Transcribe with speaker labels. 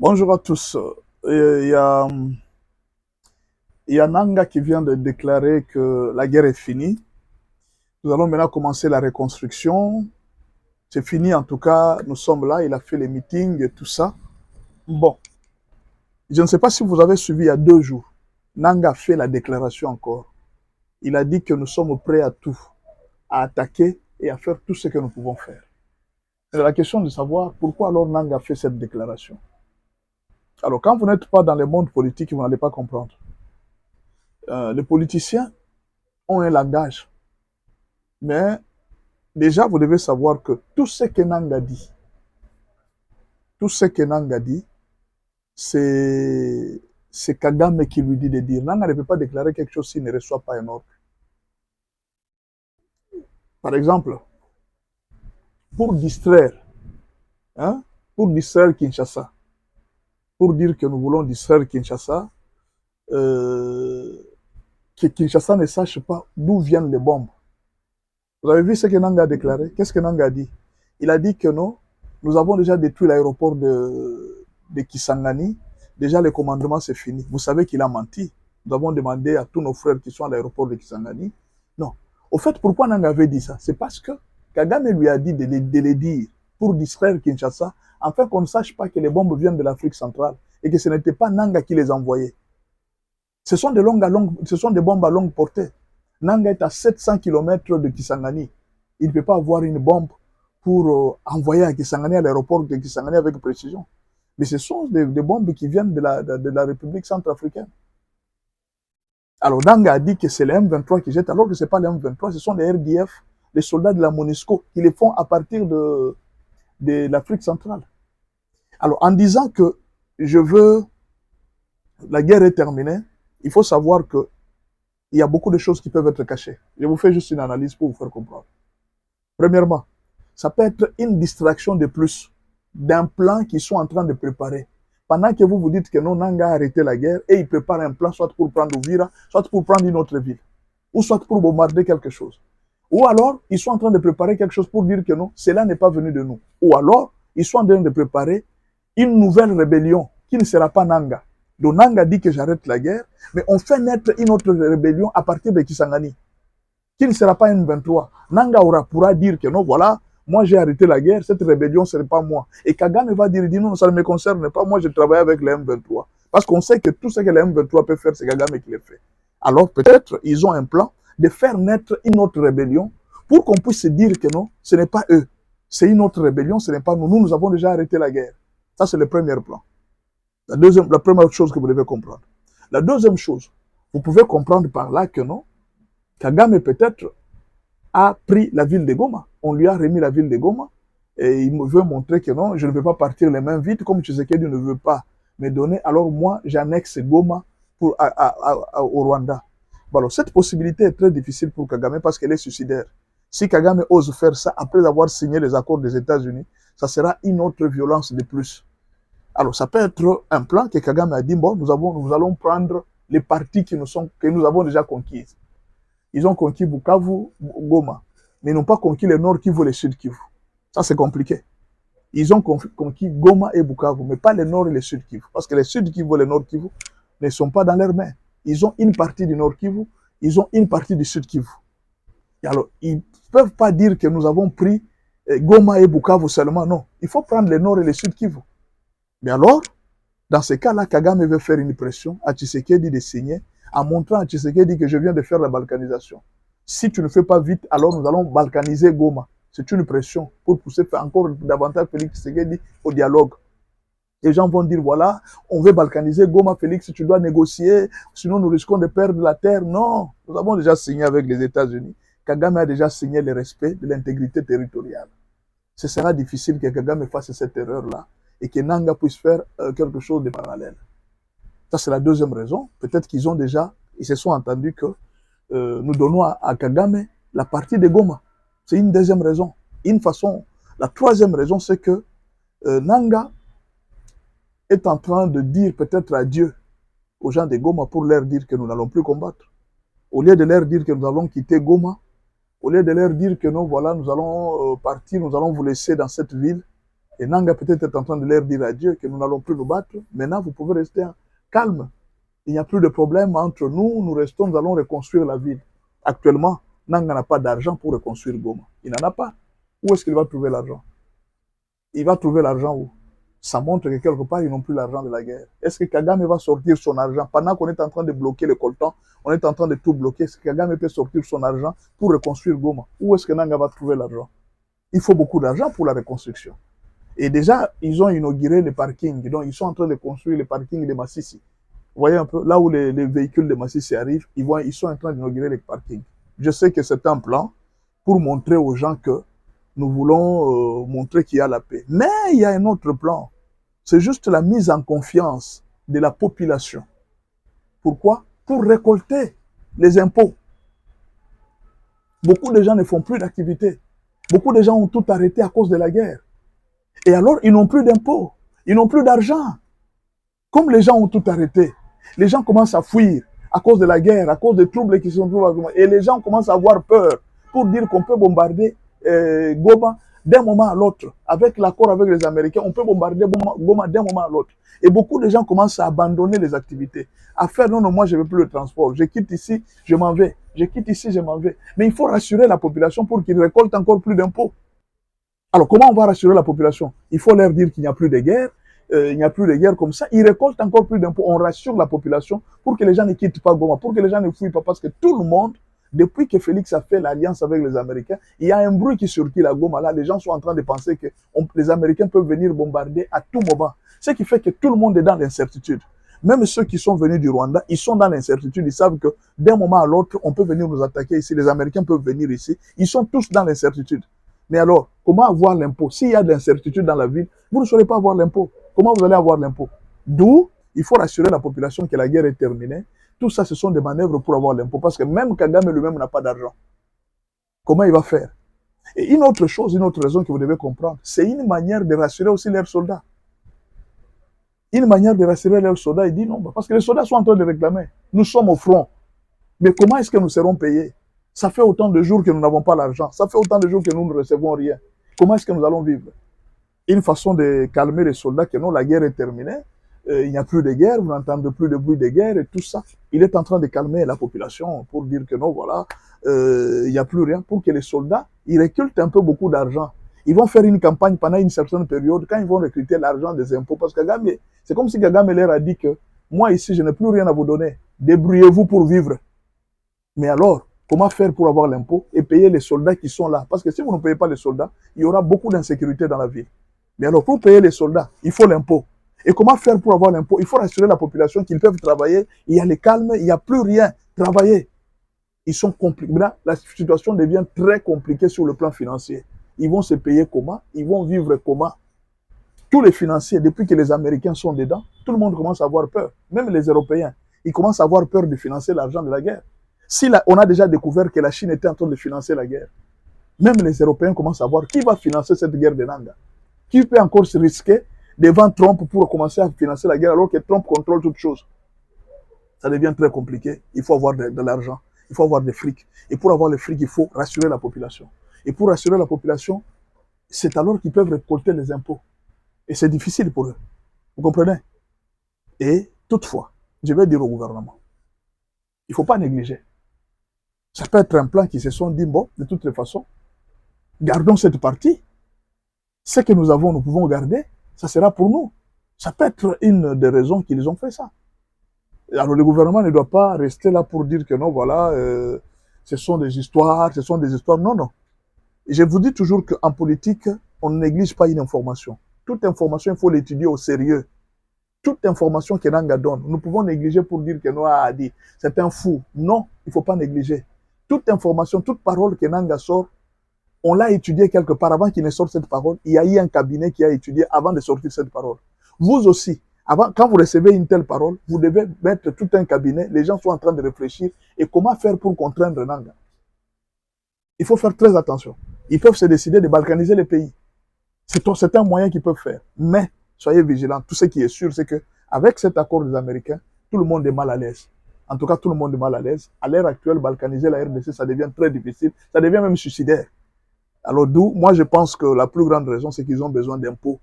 Speaker 1: Bonjour à tous. Il y a, il y a Nanga qui vient de déclarer que la guerre est finie. Nous allons maintenant commencer la reconstruction. C'est fini en tout cas, nous sommes là, il a fait les meetings et tout ça. Bon, je ne sais pas si vous avez suivi il y a 2 jours. Nanga a fait la déclaration encore. Il a dit que nous sommes prêts à tout, à attaquer et à faire tout ce que nous pouvons faire. C'est la question de savoir pourquoi alors Nanga a fait cette déclaration. Alors quand vous n'êtes pas dans le monde politique, vous n'allez pas comprendre. Les politiciens ont un langage. Mais déjà, vous devez savoir que tout ce que Nanga dit, tout ce que Nanga dit, c'est Kagame qui lui dit de dire. Nanga ne peut pas déclarer quelque chose s'il ne reçoit pas un ordre. Par exemple, pour distraire, hein, pour distraire Kinshasa, pour dire que nous voulons distraire Kinshasa, que Kinshasa ne sache pas d'où viennent les bombes. Vous avez vu ce que Nanga a déclaré? Qu'est-ce que Nanga a dit? Il a dit que non, nous avons déjà détruit l'aéroport de Kisangani. Déjà, le commandement, c'est fini. Vous savez qu'il a menti. Nous avons demandé à tous nos frères qui sont à l'aéroport de Kisangani. Non. Au fait, pourquoi Nanga avait dit ça? C'est parce que Kagame lui a dit de le dire pour distraire Kinshasa, afin qu'on ne sache pas que les bombes viennent de l'Afrique centrale et que ce n'était pas Nanga qui les envoyait. Ce sont des bombes à longue portée. Nanga est à 700 km de Kisangani. Il ne peut pas avoir une bombe pour envoyer à Kisangani, à l'aéroport de Kisangani avec précision. Mais ce sont des bombes qui viennent de la République centrafricaine. Alors Nanga a dit que c'est les M23 qui jettent, alors que ce n'est pas les M23, ce sont les RDF, les soldats de la MONUSCO, qui les font à partir de l'Afrique centrale. Alors en disant que la guerre est terminée, il faut savoir que il y a beaucoup de choses qui peuvent être cachées. Je vous fais juste une analyse pour vous faire comprendre. Premièrement, ça peut être une distraction de plus d'un plan qu'ils sont en train de préparer. Pendant que vous vous dites que non, Nanga a arrêté la guerre et il prépare un plan soit pour prendre Ouvira, soit pour prendre une autre ville, ou soit pour bombarder quelque chose. Ou alors, ils sont en train de préparer quelque chose pour dire que non, cela n'est pas venu de nous. Ou alors, ils sont en train de préparer une nouvelle rébellion qui ne sera pas Nanga. Donc Nanga dit que j'arrête la guerre, mais on fait naître une autre rébellion à partir de Kisangani, qui ne sera pas M23. Nanga pourra dire que non, voilà, moi j'ai arrêté la guerre, cette rébellion ce n'est pas moi. Et Kagame va dire, non, ça ne me concerne pas, moi je travaille avec les M23. Parce qu'on sait que tout ce que les M23 peut faire, c'est Kagame qui le fait. Alors peut-être ils ont un plan de faire naître une autre rébellion pour qu'on puisse se dire que non, ce n'est pas eux. C'est une autre rébellion, ce n'est pas nous. Nous avons déjà arrêté la guerre. Ça, c'est le premier plan. La première chose que vous devez comprendre. La deuxième chose, vous pouvez comprendre par là que non, Kagame peut-être a pris la ville de Goma. On lui a remis la ville de Goma et il veut montrer que non, je ne peux pas partir les mains vides comme Tshisekedi ne veut pas me donner. Alors moi, j'annexe Goma au Rwanda. Bon, alors, cette possibilité est très difficile pour Kagame parce qu'elle est suicidaire. Si Kagame ose faire ça après avoir signé les accords des États-Unis, ça sera une autre violence de plus. Alors, ça peut être un plan que Kagame a dit, bon, nous allons prendre les parties que nous avons déjà conquises. Ils ont conquis Bukavu, Goma, mais ils n'ont pas conquis le nord Kivu et le sud Kivu. Ça, c'est compliqué. Ils ont conquis Goma et Bukavu, mais pas le nord et le sud Kivu. Parce que le sud Kivu et le nord Kivu ne sont pas dans leurs mains. Ils ont une partie du nord Kivu, ils ont une partie du sud Kivu. Et alors, ils ne peuvent pas dire que nous avons pris Goma et Bukavu seulement, non. Il faut prendre le nord et le sud Kivu. Mais alors, dans ce cas-là, Kagame veut faire une pression à Tshisekedi de signer, en montrant à Tshisekedi que je viens de faire la balkanisation. Si tu ne fais pas vite, alors nous allons balkaniser Goma. C'est une pression pour pousser encore davantage Félix Tshisekedi au dialogue. Les gens vont dire, voilà, on veut balkaniser Goma, Félix, tu dois négocier, sinon nous risquons de perdre la terre. Non, nous avons déjà signé avec les États-Unis. Kagame a déjà signé le respect de l'intégrité territoriale. Ce sera difficile que Kagame fasse cette erreur-là et que Nanga puisse faire quelque chose de parallèle. Ça, c'est la deuxième raison. Peut-être qu'ils se sont entendus que nous donnons à Kagame la partie de Goma. C'est une deuxième raison. La troisième raison, c'est que Nanga est en train de dire peut-être adieu aux gens de Goma pour leur dire que nous n'allons plus combattre. Au lieu de leur dire que nous allons quitter Goma, au lieu de leur dire que non, voilà, nous allons partir, nous allons vous laisser dans cette ville, Et Nanga peut-être est en train de leur dire adieu que nous n'allons plus nous battre. Maintenant, vous pouvez rester calme. Il n'y a plus de problème entre nous. Nous restons, nous allons reconstruire la ville. Actuellement, Nanga n'a pas d'argent pour reconstruire Goma. Il n'en a pas. Où est-ce qu'il va trouver l'argent? Il va trouver l'argent où? Ça montre que quelque part, ils n'ont plus l'argent de la guerre. Est-ce que Kagame va sortir son argent? Pendant qu'on est en train de bloquer le coltan, on est en train de tout bloquer. Est-ce que Kagame peut sortir son argent pour reconstruire Goma? Où est-ce que Nanga va trouver l'argent? Il faut beaucoup d'argent pour la reconstruction. Et déjà, ils ont inauguré les parkings. Donc, ils sont en train de construire les parkings de Massissi. Vous voyez un peu, là où les véhicules de Massissi arrivent, ils sont en train d'inaugurer les parkings. Je sais que c'est un plan pour montrer aux gens que nous voulons montrer qu'il y a la paix. Mais il y a un autre plan. C'est juste la mise en confiance de la population. Pourquoi? Pour récolter les impôts. Beaucoup de gens ne font plus d'activité. Beaucoup de gens ont tout arrêté à cause de la guerre. Et alors, ils n'ont plus d'impôts. Ils n'ont plus d'argent. Comme les gens ont tout arrêté, les gens commencent à fuir à cause de la guerre, à cause des troubles qui sont trouvés. Et les gens commencent à avoir peur pour dire qu'on peut bombarder Goma d'un moment à l'autre. Avec l'accord avec les Américains, on peut bombarder Goma d'un moment à l'autre. Et beaucoup de gens commencent à abandonner les activités. À faire, non, moi, je ne veux plus le transport. Je quitte ici, je m'en vais. Je quitte ici, je m'en vais. Mais il faut rassurer la population pour qu'ils récoltent encore plus d'impôts. Alors, comment on va rassurer la population? Il faut leur dire qu'il n'y a plus de guerre. Il n'y a plus de guerre comme ça. Ils récoltent encore plus d'impôts. On rassure la population pour que les gens ne quittent pas Goma, pour que les gens ne fuient pas. Parce que tout le monde, depuis que Félix a fait l'alliance avec les Américains, il y a un bruit qui circule à Goma. Là, les gens sont en train de penser que les Américains peuvent venir bombarder à tout moment. Ce qui fait que tout le monde est dans l'incertitude. Même ceux qui sont venus du Rwanda, ils sont dans l'incertitude. Ils savent que d'un moment à l'autre, on peut venir nous attaquer ici. Les Américains peuvent venir ici. Ils sont tous dans l'incertitude. Mais alors, comment avoir l'impôt? S'il y a de l'incertitude dans la ville, vous ne saurez pas avoir l'impôt. Comment vous allez avoir l'impôt? D'où, il faut rassurer la population que la guerre est terminée. Tout ça, ce sont des manœuvres pour avoir l'impôt. Parce que même Kagame lui-même n'a pas d'argent. Comment il va faire? Et une autre chose, une autre raison que vous devez comprendre, c'est une manière de rassurer aussi leurs soldats. Une manière de rassurer leurs soldats, il dit non, parce que les soldats sont en train de réclamer. Nous sommes au front. Mais comment est-ce que nous serons payés? Ça fait autant de jours que nous n'avons pas l'argent. Ça fait autant de jours que nous ne recevons rien. Comment est-ce que nous allons vivre? Une façon de calmer les soldats que non, la guerre est terminée. Il n'y a plus de guerre, vous n'entendez plus de bruit de guerre et tout ça. Il est en train de calmer la population pour dire que non, voilà, il n'y a plus rien. Pour que les soldats, ils récoltent un peu beaucoup d'argent. Ils vont faire une campagne pendant une certaine période quand ils vont recruter l'argent des impôts. Parce que Kagame, c'est comme si Kagame leur a dit que moi ici, je n'ai plus rien à vous donner. Débrouillez-vous pour vivre. Mais alors, comment faire pour avoir l'impôt et payer les soldats qui sont là? Parce que si vous ne payez pas les soldats, il y aura beaucoup d'insécurité dans la ville. Mais alors, pour payer les soldats, il faut l'impôt. Et comment faire pour avoir l'impôt? Il faut rassurer la population qu'ils peuvent travailler. Il y a le calme, il n'y a plus rien. Travailler. Ils sont compliqués. Là, la situation devient très compliquée sur le plan financier. Ils vont se payer comment? Ils vont vivre comment? Tous les financiers, depuis que les Américains sont dedans, tout le monde commence à avoir peur. Même les Européens, ils commencent à avoir peur de financer l'argent de la guerre. Si on a déjà découvert que la Chine était en train de financer la guerre, même les Européens commencent à voir qui va financer cette guerre de Nanga. Qui peut encore se risquer devant Trump pour commencer à financer la guerre alors que Trump contrôle toutes choses? Ça devient très compliqué. Il faut avoir de l'argent, il faut avoir des frics. Et pour avoir les frics, il faut rassurer la population. Et pour rassurer la population, c'est alors qu'ils peuvent récolter les impôts. Et c'est difficile pour eux. Vous comprenez? Et toutefois, je vais dire au gouvernement, il ne faut pas négliger. Ça peut être un plan qui se sont dit, bon, de toutes les façons, gardons cette partie. Ce que nous avons, nous pouvons garder, ça sera pour nous. Ça peut être une des raisons qu'ils ont fait ça. Alors le gouvernement ne doit pas rester là pour dire que non, voilà, ce sont des histoires, ce sont des histoires. Non, non. Je vous dis toujours qu'en politique, on ne néglige pas une information. Toute information, il faut l'étudier au sérieux. Toute information que Nanga donne, nous pouvons négliger pour dire que Noah a dit, c'est un fou. Non, il ne faut pas négliger. Toute information, toute parole que Nanga sort, on l'a étudiée quelque part avant qu'il ne sorte cette parole. Il y a eu un cabinet qui a étudié avant de sortir cette parole. Vous aussi, quand vous recevez une telle parole, vous devez mettre tout un cabinet. Les gens sont en train de réfléchir. Et comment faire pour contraindre Nanga? Il faut faire très attention. Ils peuvent se décider de balkaniser les pays. C'est un moyen qu'ils peuvent faire. Mais soyez vigilants. Tout ce qui est sûr, c'est qu'avec cet accord des Américains, tout le monde est mal à l'aise. En tout cas, tout le monde est mal à l'aise. À l'heure actuelle, balkaniser la RDC, ça devient très difficile. Ça devient même suicidaire. Alors d'où, moi je pense que la plus grande raison, c'est qu'ils ont besoin d'impôts